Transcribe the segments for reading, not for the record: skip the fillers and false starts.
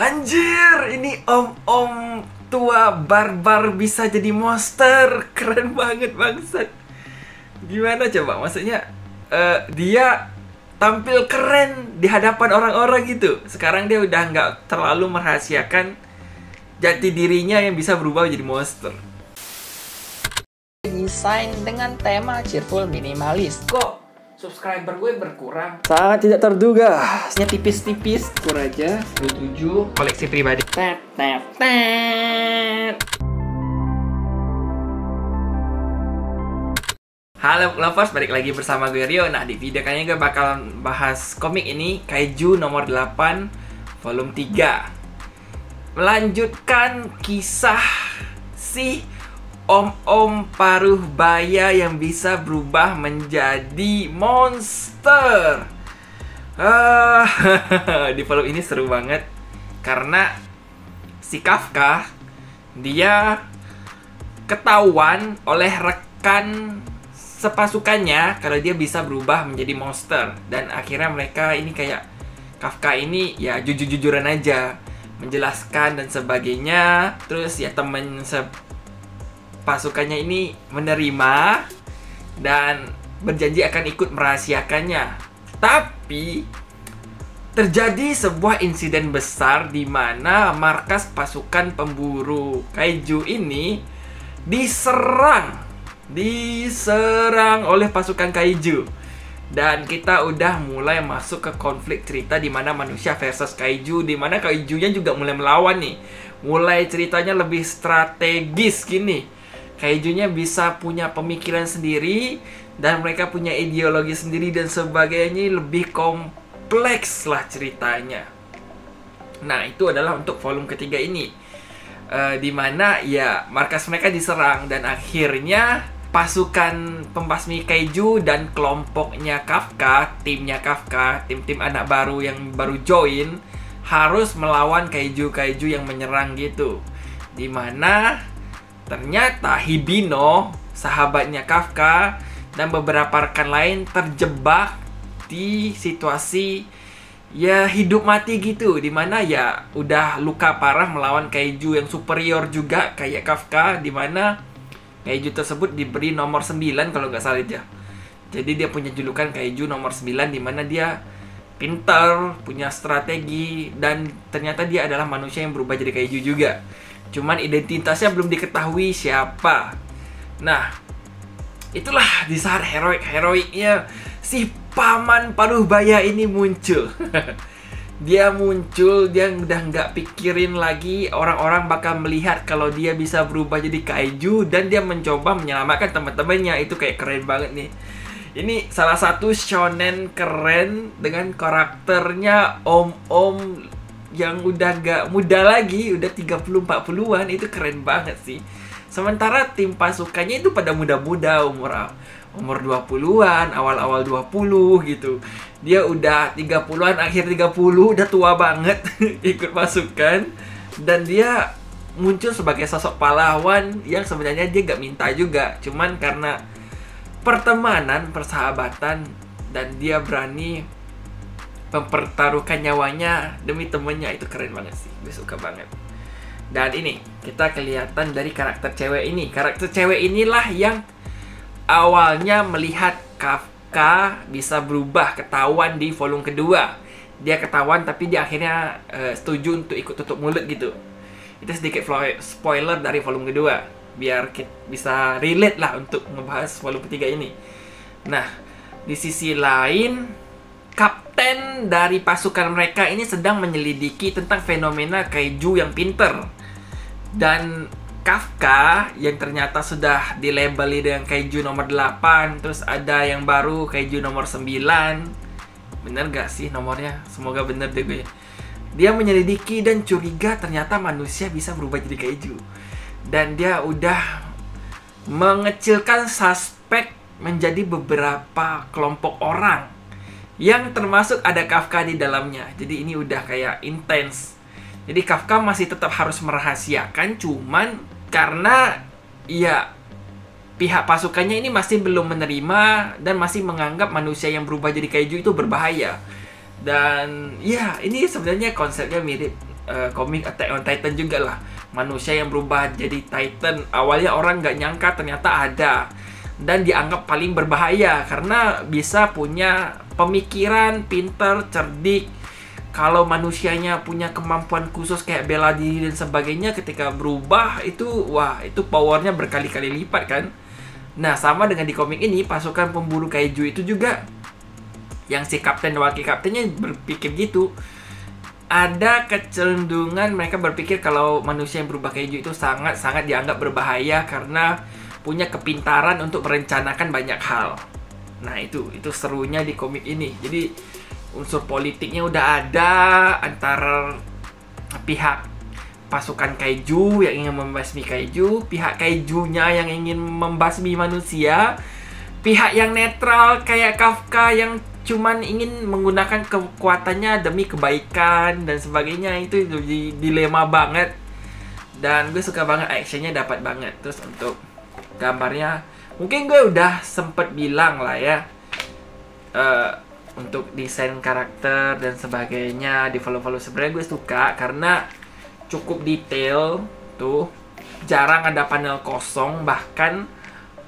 Anjir, ini om-om tua barbar bisa jadi monster. Keren banget bangsat. Gimana coba? Maksudnya dia tampil keren di hadapan orang-orang gitu. Sekarang dia udah nggak terlalu merahasiakan jati dirinya yang bisa berubah jadi monster. Desain dengan tema cheerful minimalis. Kok subscriber gue berkurang? Sangat tidak terduga. Nya tipis-tipis, kur aja 27 koleksi pribadi. Tet, tet, tet. Halo lovers, balik lagi bersama gue Rio. Nah, di video kali ini gue bakal bahas komik ini, Kaiju nomor 8 volume 3. Melanjutkan kisah si om-om paruh baya yang bisa berubah menjadi monster. Di volume ini seru banget karena si Kafka dia ketahuan oleh rekan sepasukannya kalau dia bisa berubah menjadi monster, dan akhirnya mereka ini kayak Kafka ini ya jujur-jujuran aja menjelaskan dan sebagainya. Terus ya temen pasukannya ini menerima dan berjanji akan ikut merahasiakannya. Tapi terjadi sebuah insiden besar di mana markas pasukan pemburu kaiju ini diserang oleh pasukan kaiju. Dan kita udah mulai masuk ke konflik cerita di mana manusia versus kaiju, di mana kaijunya juga mulai melawan nih. Mulai ceritanya lebih strategis gini. Kaijunya bisa punya pemikiran sendiri dan mereka punya ideologi sendiri dan sebagainya, lebih kompleks lah ceritanya. Nah, itu adalah untuk volume ketiga ini. Di mana ya markas mereka diserang dan akhirnya pasukan pembasmi kaiju dan kelompoknya Kafka, timnya Kafka, tim-tim anak baru yang baru join harus melawan kaiju-kaiju yang menyerang gitu. Dimana ternyata Hibino, sahabatnya Kafka, dan beberapa rekan lain terjebak di situasi ya hidup mati gitu, dimana ya udah luka parah melawan kaiju yang superior juga kayak Kafka, dimana kaiju tersebut diberi nomor 9 kalau nggak salah aja. Jadi dia punya julukan kaiju nomor 9, dimana dia pintar, punya strategi, dan ternyata dia adalah manusia yang berubah jadi kaiju juga. Cuman identitasnya belum diketahui siapa. Nah, itulah di saat heroiknya si paman paruh baya ini muncul. Dia muncul, dia udah nggak pikirin lagi orang-orang bakal melihat kalau dia bisa berubah jadi kaiju, dan dia mencoba menyelamatkan teman-temannya. Itu kayak keren banget nih. Ini salah satu shonen keren dengan karakternya om-om yang udah gak muda lagi, udah 30-40an. Itu keren banget sih. Sementara tim pasukannya itu pada muda-muda, umur 20-an, awal-awal 20 gitu. Dia udah 30-an, akhir 30, udah tua banget ikut pasukan. Dan dia muncul sebagai sosok pahlawan yang sebenarnya dia gak minta juga. Cuman karena pertemanan, persahabatan, dan dia berani mempertaruhkan nyawanya demi temennya. Itu keren banget sih, gue suka banget. Dan ini, kita kelihatan dari karakter cewek ini. Karakter cewek inilah yang awalnya melihat Kafka bisa berubah, ketahuan di volume kedua. Dia ketahuan tapi dia akhirnya setuju untuk ikut tutup mulut gitu. Itu sedikit spoiler dari volume kedua, biar kita bisa relate lah untuk ngebahas volume ketiga ini. Nah, di sisi lain, kapten dari pasukan mereka ini sedang menyelidiki tentang fenomena kaiju yang pinter. Dan Kafka yang ternyata sudah dilabeli dengan kaiju nomor 8. Terus ada yang baru kaiju nomor 9. Bener gak sih nomornya? Semoga bener deh gue. Dia menyelidiki dan curiga ternyata manusia bisa berubah jadi kaiju. Dan dia udah mengecilkan suspek menjadi beberapa kelompok orang, yang termasuk ada Kafka di dalamnya. Jadi ini udah kayak intens. Jadi Kafka masih tetap harus merahasiakan, cuman karena ya pihak pasukannya ini masih belum menerima dan masih menganggap manusia yang berubah jadi kaiju itu berbahaya. Dan ya ini sebenarnya konsepnya mirip komik Attack on Titan juga lah. Manusia yang berubah jadi Titan. Awalnya orang nggak nyangka ternyata ada. Dan dianggap paling berbahaya karena bisa punya pemikiran, pinter, cerdik. Kalau manusianya punya kemampuan khusus kayak bela diri dan sebagainya, ketika berubah itu, wah, itu powernya berkali-kali lipat kan. Nah, sama dengan di komik ini, pasukan pemburu kaiju itu juga, yang si kapten dan wakil kaptennya berpikir gitu. Ada kecenderungan mereka berpikir kalau manusia yang berubah kaiju itu sangat-sangat dianggap berbahaya karena punya kepintaran untuk merencanakan banyak hal. Nah, itu serunya di komik ini. Jadi unsur politiknya udah ada antara pihak pasukan kaiju yang ingin membasmi kaiju, pihak kaijunya yang ingin membasmi manusia, pihak yang netral kayak Kafka yang cuman ingin menggunakan kekuatannya demi kebaikan dan sebagainya. Itu dilema banget. Dan gue suka banget, actionnya dapat banget. Terus untuk gambarnya, mungkin gue udah sempet bilang lah ya, untuk desain karakter dan sebagainya di follow sebenarnya gue suka karena cukup detail tuh, jarang ada panel kosong, bahkan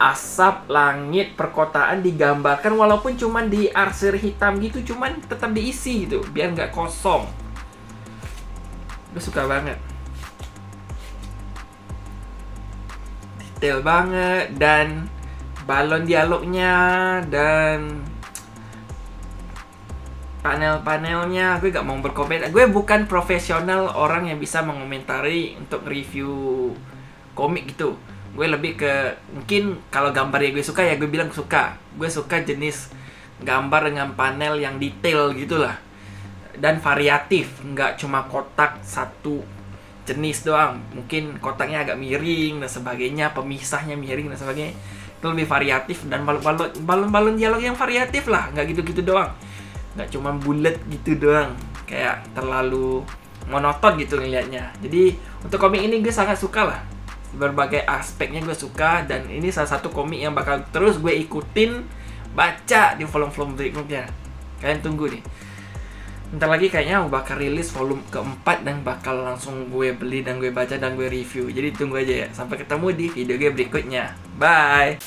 asap, langit, perkotaan digambarkan walaupun cuman di arsir hitam gitu, cuman tetap diisi gitu biar nggak kosong. Gue suka banget, detail banget, dan balon dialognya dan panel-panelnya gue gak mau berkomentar. Gue bukan profesional orang yang bisa mengomentari untuk review komik gitu. Gue lebih ke, mungkin kalau gambarnya gue suka ya gue bilang suka. Gue suka jenis gambar dengan panel yang detail gitulah, dan variatif, nggak cuma kotak satu jenis doang. Mungkin kotaknya agak miring dan sebagainya, pemisahnya miring dan sebagainya. Itu lebih variatif, dan balon dialog yang variatif lah, nggak gitu-gitu doang, nggak cuma bulat gitu doang, kayak terlalu monoton gitu ngeliatnya. Jadi untuk komik ini gue sangat suka lah, berbagai aspeknya gue suka, dan ini salah satu komik yang bakal terus gue ikutin baca di volume berikutnya. Kalian tunggu nih, bentar lagi kayaknya bakal rilis volume keempat dan bakal langsung gue beli dan gue baca dan gue review. Jadi tunggu aja ya. Sampai ketemu di video gue berikutnya. Bye.